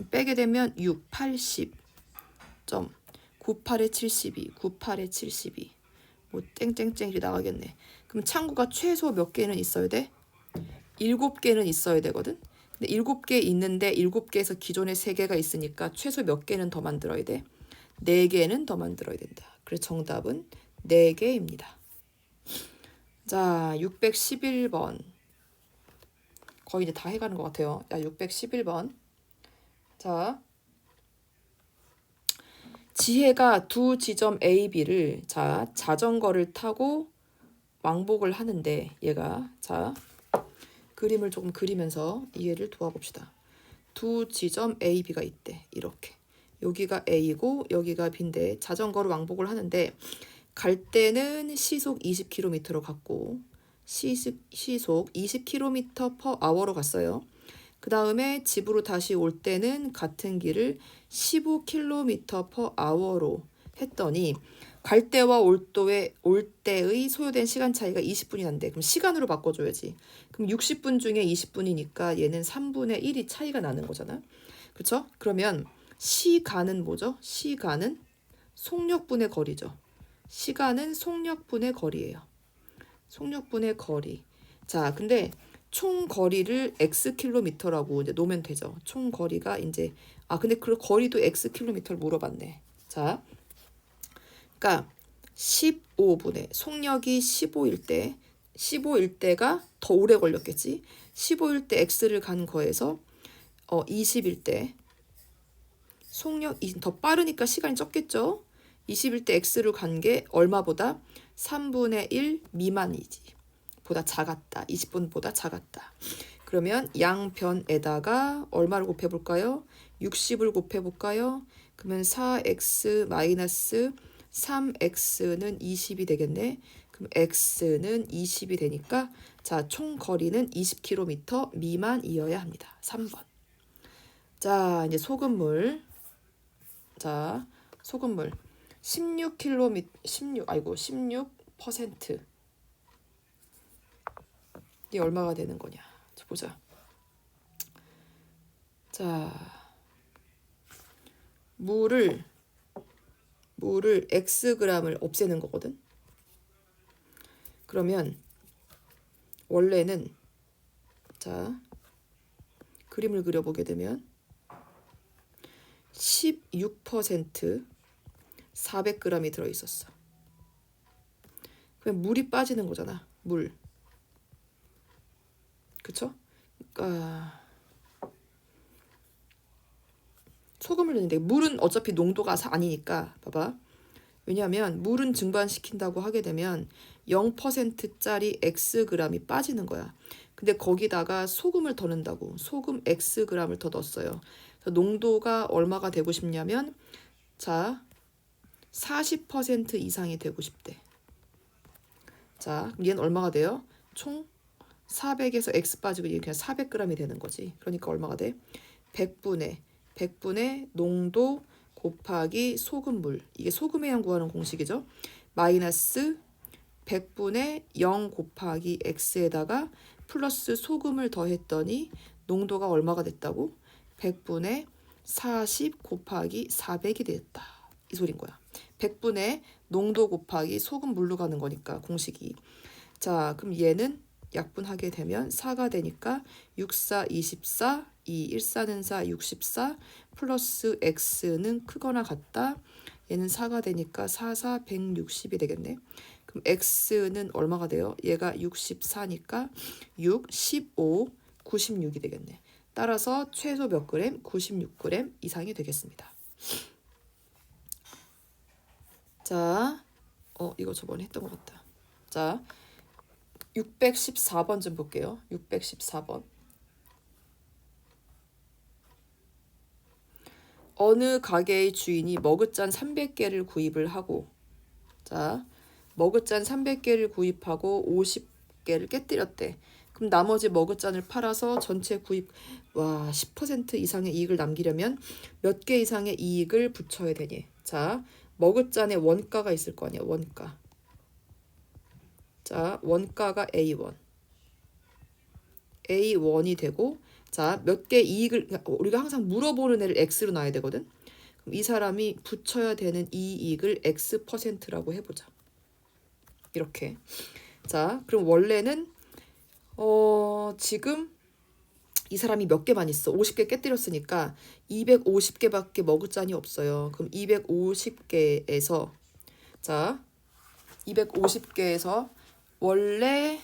빼게 되면 6, 80. 98에 72, 98에 72. 뭐 땡땡땡이 나가겠네. 그럼 창구가 최소 몇 개는 있어야 돼? 7개는 있어야 되거든. 근데 7개 있는데 7개에서 기존에 3개가 있으니까 최소 몇 개는 더 만들어야 돼? 4개는 더 만들어야 된다. 그래서 정답은 4개입니다. 자, 611번. 거의 이제 다 해가는 것 같아요. 자, 611번. 자, 지혜가 두 지점 A, B를 자 자전거를 타고 왕복을 하는데 얘가 자 그림을 조금 그리면서 이해를 도와봅시다. 두 지점 A, B가 있대. 이렇게 여기가 A고 여기가 B인데 자전거로 왕복을 하는데 갈 때는 시속 20km로 갔고 시속 20km/h로 갔어요. 그 다음에 집으로 다시 올 때는 같은 길을 15km/h로 했더니 갈 때와 올 때의 소요된 시간 차이가 20분이 난대. 그럼 시간으로 바꿔줘야지. 그럼 60분 중에 20분이니까 얘는 3분의 1이 차이가 나는 거잖아. 그렇죠? 그러면 시간은 뭐죠? 시간은 속력분의 거리죠. 시간은 속력분의 거리예요. 속력분의 거리. 자, 근데 총 거리를 x킬로미터라고 이제 놓으면 되죠. 총 거리가 이제 근데 그 거리도 x킬로미터를 물어봤네. 자, 그러니까 15분에 속력이 15일 때가 더 오래 걸렸겠지. 15일 때 x를 간 거에서 20일 때 속력이 더 빠르니까 시간이 적겠죠. 20일 때 x를 간 게 얼마보다 3분의 1 미만이지. 보다 작았다. 20분보다 작았다. 그러면 양변에다가 얼마를 곱해볼까요? 60을 곱해볼까요? 그러면 4x 마이너스 3x는 20이 되겠네. 그럼 x는 20이 되니까 자, 총 거리는 20km 미만이어야 합니다. 3번. 자, 이제 소금물. 자, 소금물 16% 이게 얼마가 되는 거냐. 자, 보자. 자, 물을 Xg을 없애는 거거든. 그러면 원래는 자, 그림을 그려보게 되면 16% 400g이 들어있었어. 그냥 물이 빠지는 거잖아. 물. 그쵸? 그러니까 소금을 넣는데 물은 어차피 농도가 아니니까 봐봐. 왜냐하면 물은 증발시킨다고 하게 되면 0%짜리 Xg이 빠지는 거야. 근데 거기다가 소금을 더 넣는다고. 소금 Xg을 더 넣었어요. 그래서 농도가 얼마가 되고 싶냐면 자 40% 이상이 되고 싶대. 자 그럼 얘는 얼마가 돼요? 총 400에서 X 빠지고 이게 그냥 400g이 되는 거지. 그러니까 얼마가 돼? 100분의 농도 곱하기 소금물. 이게 소금의 양 구하는 공식이죠. 마이너스 100분의 0 곱하기 X에다가 플러스 소금을 더했더니 농도가 얼마가 됐다고? 100분의 40 곱하기 400이 됐다. 이 소린 거야. 100분의 농도 곱하기 소금물로 가는 거니까 공식이. 자 그럼 얘는 약분하게 되면 4가 되니까 6, 4, 24, 2, 1, 4는 4, 64 플러스 X는 크거나 같다. 얘는 4가 되니까 4, 4, 160이 되겠네. 그럼 X는 얼마가 돼요? 얘가 64니까 6, 15, 96이 되겠네. 따라서 최소 몇 그램? 96g 이상이 되겠습니다. 자, 이거 저번에 했던 것 같다. 자, 614번 좀 볼게요. 614번. 어느 가게의 주인이 머그잔 300개를 구입을 하고 자 머그잔 300개를 구입하고 50개를 깨뜨렸대. 그럼 나머지 머그잔을 팔아서 전체 구입 10% 이상의 이익을 남기려면 몇 개 이상의 이익을 붙여야 되니? 자 머그잔에 원가가 있을 거 아니야. 원가. 자 원가가 A1이 되고 자 몇 개 이익을 우리가 항상 물어보는 애를 X로 놔야 되거든. 그럼 이 사람이 붙여야 되는 이익을 X%라고 해보자. 이렇게. 자 그럼 원래는 지금 이 사람이 몇 개만 있어. 50개 깨뜨렸으니까 250개밖에 머그잔이 없어요. 그럼 250개에서 자 250개에서 원래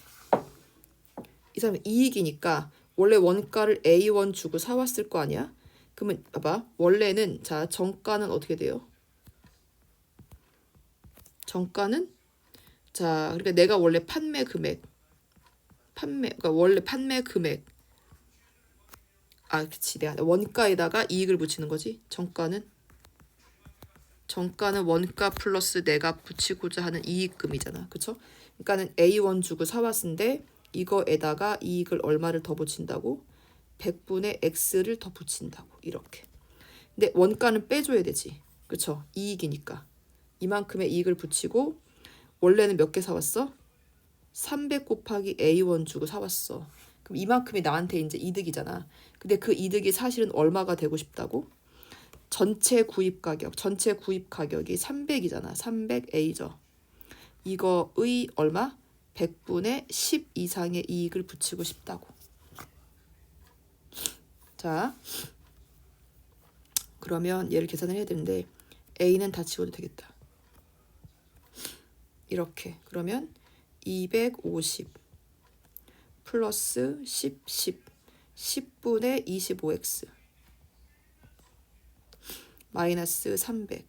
이 사람은 이익이니까 원래 원가를 A1 주고 사왔을 거 아니야? 그러면 봐봐. 원래는 자 정가는 어떻게 돼요? 정가는 자 그러니까 내가 원래 판매 금액 그러니까 원래 판매 금액 그치 내가 원가에다가 이익을 붙이는 거지. 정가는 원가 플러스 내가 붙이고자 하는 이익금이잖아. 그쵸? 그러니까는 A1 주고 사왔는데 이거에다가 이익을 얼마를 더 붙인다고? 100분의 X를 더 붙인다고. 이렇게. 근데 원가는 빼줘야 되지. 그쵸? 이익이니까. 이만큼의 이익을 붙이고 원래는 몇 개 사왔어? 300 곱하기 A1 주고 사왔어. 그럼 이만큼이 나한테 이제 이득이잖아. 근데 그 이득이 사실은 얼마가 되고 싶다고? 전체 구입 가격이 300이잖아. 300A죠. 이거의 얼마? 100분의 10 이상의 이익을 붙이고 싶다고. 자, 그러면 얘를 계산을 해야 되는데 A는 다 지워도 되겠다. 이렇게. 그러면 250 플러스 10, 10분의 25X 마이너스 300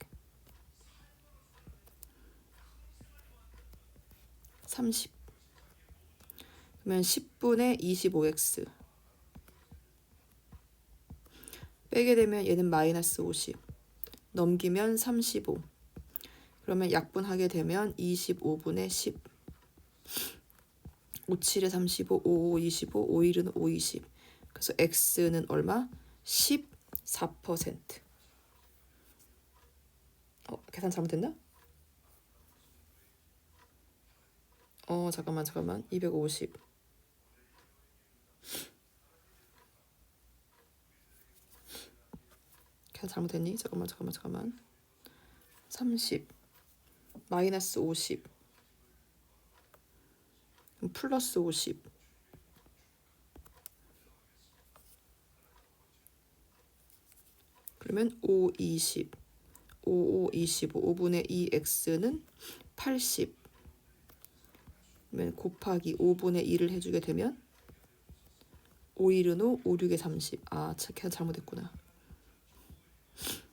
30 그러면 10분의 25X 빼게 되면 얘는 마이너스 50 넘기면 35 그러면 약분하게 되면 25분의 10 57에 35 55 25 51은 5 20 그래서 X는 얼마? 14%. 계산 잘못됐나? 잠깐만 250 계산 잘못했니? 잠깐만. 30 마이너스 50 플러스 50 그러면 5, 20 5, 25 5분의 2x는 80 그러면 곱하기 5분의 2를 해주게 되면 5, 1은 5, 5, 6에 30 아, 계산 잘못했구나.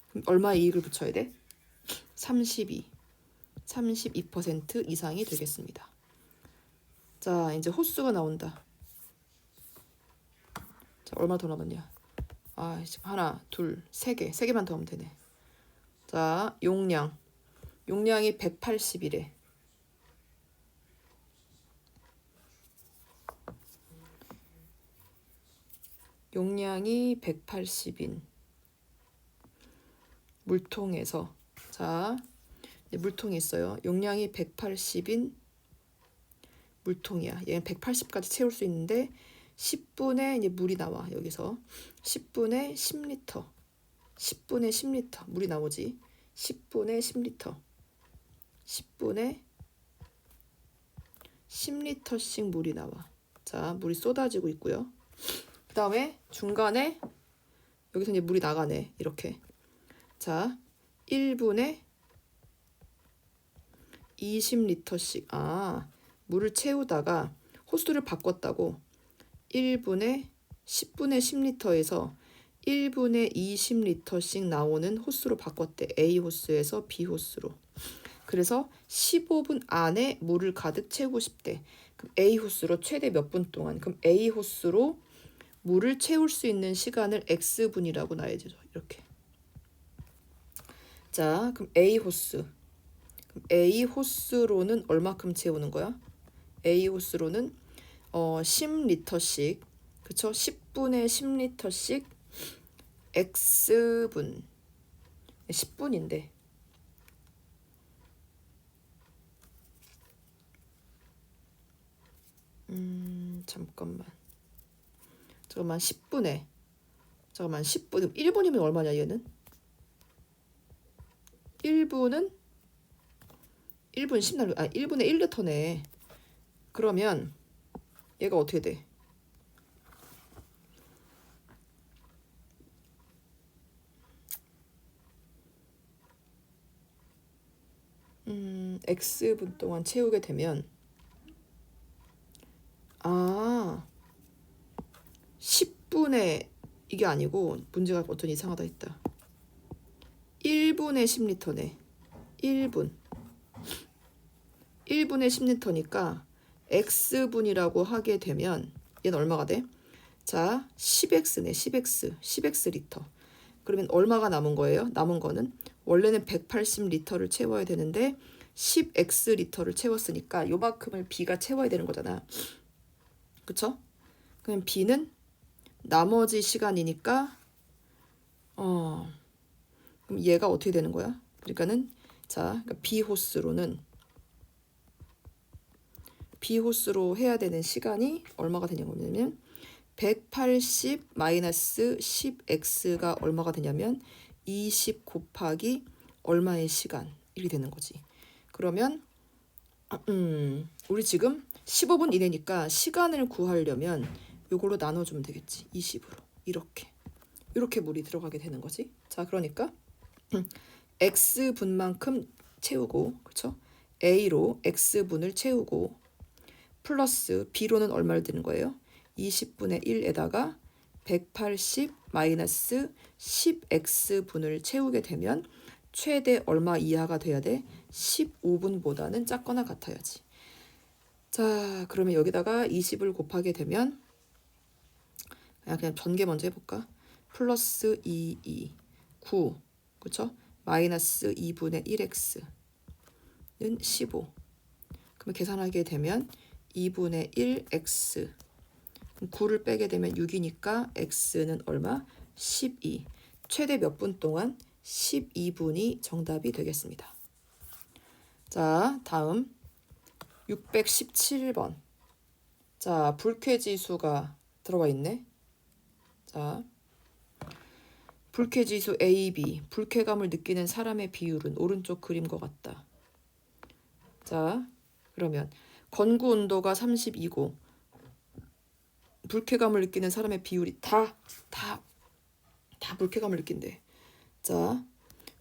그럼 얼마의 이익을 붙여야 돼? 32% 이상이 되겠습니다. 자, 이제 호수가 나온다. 자, 얼마 더 남았냐? 아, 지금 하나, 둘, 세 개만 더 하면 되네. 자, 용량이 180이래. 용량이 180인 물통에서 자, 물통이 있어요. 용량이 180인 물통이야. 얘는 180까지 채울 수 있는데 10분의 이제 물이 나와. 여기서 10분의 10리터. 10분의 10리터 물이 나오지. 10분의 10리터. 10분의 10리터씩 물이 나와. 자, 물이 쏟아지고 있고요. 그 다음에 중간에 여기서 이제 물이 나가네. 이렇게. 자, 1분에 20리터씩. 아, 물을 채우다가 호수를 바꿨다고 1분에 10분의 10리터에서 1분의 20리터씩 나오는 호수로 바꿨대. A 호수에서 B 호수로. 그래서 15분 안에 물을 가득 채우고 싶대. 그럼 A 호수로 최대 몇 분 동안? 그럼 A 호수로 물을 채울 수 있는 시간을 X분이라고 놔야죠. 이렇게. 자, 그럼 A 호수. 그럼 A 호수로는 얼마큼 채우는 거야? A 호수로는 10리터씩. 그쵸? 10분의 10리터씩 X분. 10분인데. 잠깐만 10분에 10분 1분이면 얼마냐 얘는? 1분은 1분 10날 1분에 1리터네. 그러면 얘가 어떻게 돼? X분 동안 채우게 되면 10분에 이게 아니고 문제가 어떤 이상하다 했다. 1분에 10리터네. 1분에 10리터니까 X분이라고 하게 되면 얘는 얼마가 돼? 자, 10X네. 10X 리터. 그러면 얼마가 남은 거예요? 남은 거는 원래는 180리터를 채워야 되는데 10X 리터를 채웠으니까 요만큼을 B가 채워야 되는 거잖아. 그쵸? 그럼 B는 나머지 시간이니까 그럼 얘가 어떻게 되는 거야? 그러니까는 자, 그러니까 B 호수로 해야 되는 시간이 얼마가 되냐면 180 마이너스 10x가 얼마가 되냐면 20 곱하기 얼마의 시간 이렇게 되는 거지. 그러면 우리 지금 15분 이내니까 시간을 구하려면 요걸로 나눠주면 되겠지. 20으로 이렇게 물이 들어가게 되는 거지. 자, 그러니까 x분만큼 채우고, 그렇죠? a로 x분을 채우고 플러스 b로는 얼마를 드는 거예요? 20분의 1에다가 180 마이너스 10x분을 채우게 되면 최대 얼마 이하가 돼야 돼? 15분보다는 작거나 같아야지. 자, 그러면 여기다가 20을 곱하게 되면 그냥 전개 먼저 해볼까? 플러스 9, 그쵸? 마이너스 2분의 1x는 15. 그러면 계산하게 되면 2분의 1x 9를 빼게 되면 6이니까 x는 얼마? 12. 최대 몇 분 동안? 12분이 정답이 되겠습니다. 자, 다음 617번. 자, 불쾌지수가 들어가 있네. 자, 불쾌지수 A, B, 불쾌감을 느끼는 사람의 비율은 오른쪽 그림과 같다. 자, 그러면 건구 온도가 32고 불쾌감을 느끼는 사람의 비율이 다 불쾌감을 느낀대. 자,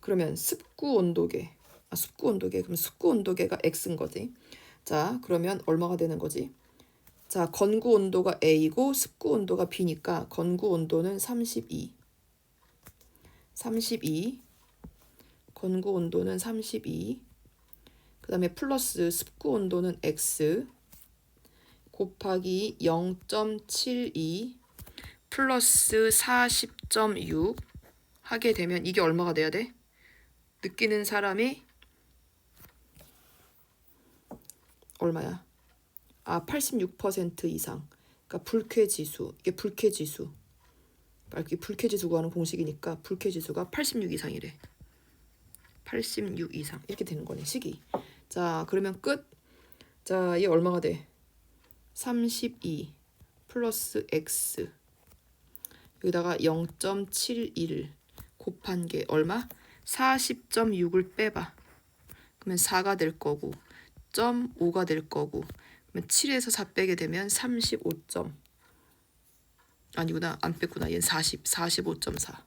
그러면 습구 온도계. 그럼 습구 온도계가 X인 거지. 자, 그러면 얼마가 되는 거지? 자, 건구 온도가 A고 습구 온도가 B니까 건구 온도는 32. 건구 온도는 32. 그 다음에 플러스 습구 온도는 X 곱하기 0.72 플러스 40.6 하게 되면 이게 얼마가 돼야 돼? 느끼는 사람이 얼마야? 86% 이상. 그러니까 불쾌지수. 이게 불쾌지수. 이게 불쾌지수 구하는 공식이니까 불쾌지수가 86 이상이래. 86 이상. 이렇게 되는 거네, 식이. 자, 그러면 끝. 자, 이게 얼마가 돼? 32 플러스 X. 여기다가 0.71 곱한 게 얼마? 40.6을 빼봐. 그러면 4가 될 거고 0.5가 될 거고 그러면 7에서 4 빼게 되면 35점 아니구나. 안 뺐구나. 얘는 45.4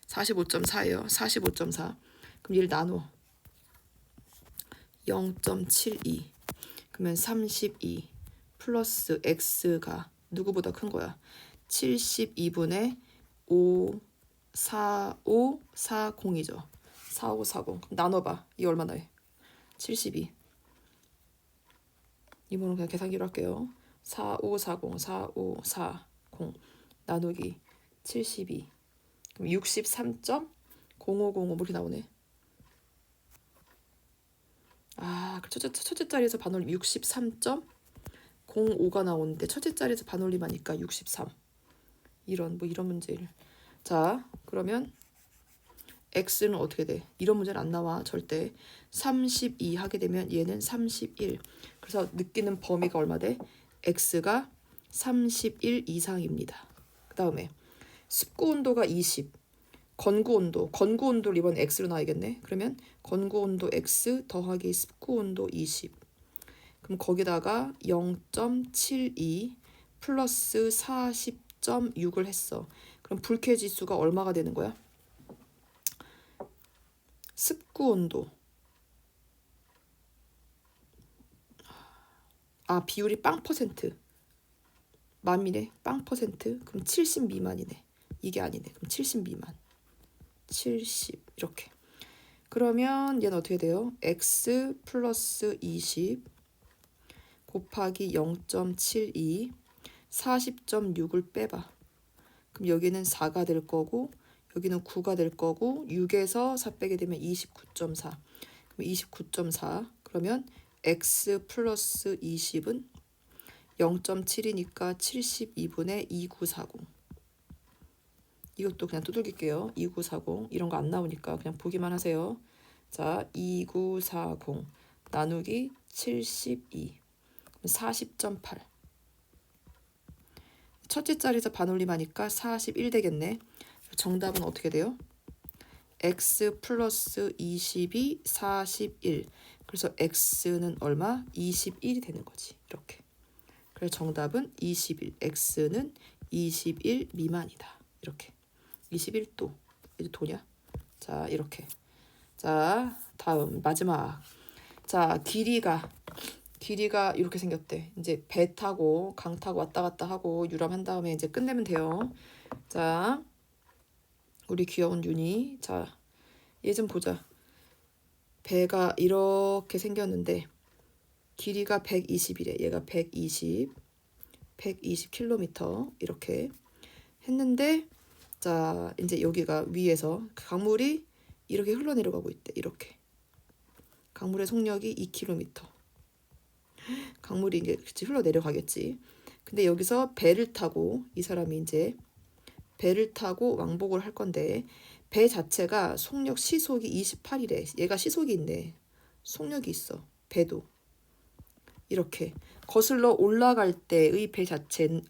45.4예요. 45.4 그럼 얘를 나눠 0.72 그러면 32 플러스 X가 누구보다 큰 거야. 72분의 5 4540이죠. 4540 나눠봐. 이 얼마나 해? 72 이번은 그냥 계산기로 할게요. 4540 나누기 72 그럼 63.0505 이렇게 나오네. 첫째 자리에서 반올림 63.05가 나오는데 첫째 자리에서 반올림 하니까 63 이런 문제를. 자, 그러면 X는 어떻게 돼? 이런 문제는 안 나와 절대. 32 하게 되면 얘는 31. 그래서 느끼는 범위가 얼마 돼? X가 31 이상입니다. 그 다음에 습구 온도가 20. 건구 온도를 이번 X로 나와야겠네. 그러면 건구 온도 X 더하기 습구 온도 20. 그럼 거기다가 0.72 플러스 40.6을 했어. 그럼 불쾌지수가 얼마가 되는 거야? 습구 온도. 비율이 빵 퍼센트. 만미네. 빵 퍼센트. 그럼 70 미만이네. 이게 아니네. 그럼 70 미만. 70 이렇게. 그러면 얘는 어떻게 돼요? X 플러스 20 곱하기 0.72 40.6을 빼봐. 그럼 여기는 4가 될 거고 여기는 9가 될 거고 6에서 4 빼게 되면 29.4. 그럼 29.4 그러면 X 플러스 20은 0.7이니까 72분의 2940. 이것도 그냥 두들길게요. 2940 이런 거 안 나오니까 그냥 보기만 하세요. 자, 2940 나누기 72 40.8. 첫째 자리에서 반올림 하니까 41 되겠네. 정답은 어떻게 돼요? X 플러스 22 41. 그래서 X는 얼마? 21이 되는 거지. 이렇게. 그래서 정답은 21. X는 21 미만이다. 이렇게. 21도. 이제 도냐? 자, 이렇게. 자, 다음 마지막. 자, 길이가 이렇게 생겼대. 이제 배 타고 강 타고 왔다 갔다 하고 유람한 다음에 이제 끝내면 돼요. 자, 우리 귀여운 윤이. 자, 얘 좀 보자. 배가 이렇게 생겼는데 길이가 120이래. 얘가 120km 이렇게 했는데 자, 이제 여기가 위에서 강물이 이렇게 흘러내려가고 있대. 이렇게. 강물의 속력이 2km. 강물이 이제 흘러내려가겠지. 근데 여기서 배를 타고 이 사람이 이제 배를 타고 왕복을 할 건데 배 자체가 속력 시속이 28이래. 얘가 시속이 있네. 속력이 있어. 배도. 이렇게 거슬러 올라갈 때의 배 자체는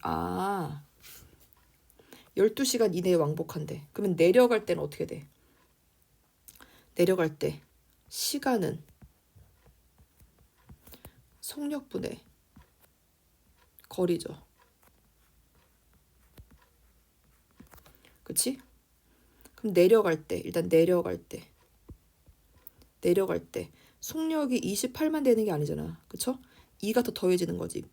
12시간 이내에 왕복한대. 그러면 내려갈 때는 어떻게 돼? 내려갈 때 시간은 속력분의 거리죠. 그치? 그럼 내려갈 때, 일단 내려갈 때 속력이 28만 되는 게 아니잖아. 그쵸? 2가 더 더해지는 거지.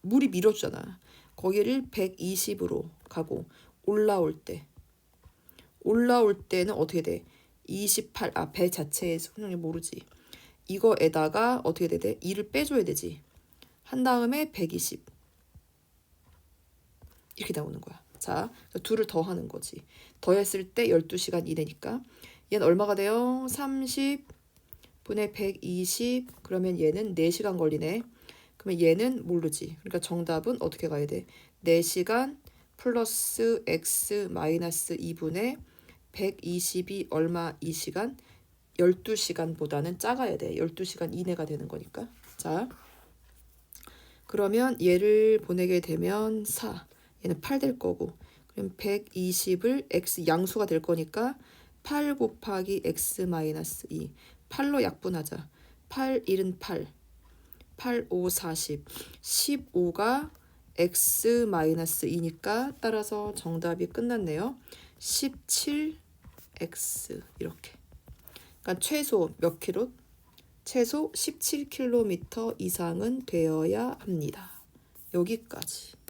물이 밀어주잖아. 거기를 120으로 가고 올라올 때는 어떻게 돼? 28, 배 자체의 속력이 모르지. 이거에다가 어떻게 돼? 2를 빼줘야 되지. 한 다음에 120 이렇게 나오는 거야. 자, 둘을 더하는 거지. 더했을 때 12시간 이내니까 얘는 얼마가 돼요? 30분의 120 그러면 얘는 4시간 걸리네. 그러면 얘는 모르지. 그러니까 정답은 어떻게 가야 돼? 4시간 플러스 x 마이너스 2분의 120이 얼마 2시간? 12시간보다는 작아야 돼. 12시간 이내가 되는 거니까. 자, 그러면 얘를 보내게 되면 4. 얘는 8 될 거고. 그럼 120을 x 양수가 될 거니까 8 곱하기 x 마이너스 2. 8로 약분하자. 8 1은 8. 8 5 40. 15가 x 마이너스 2니까 따라서 정답이 끝났네요. 17x 이렇게. 그러니까 최소 몇 킬로? 최소 17km 이상은 되어야 합니다. 여기까지.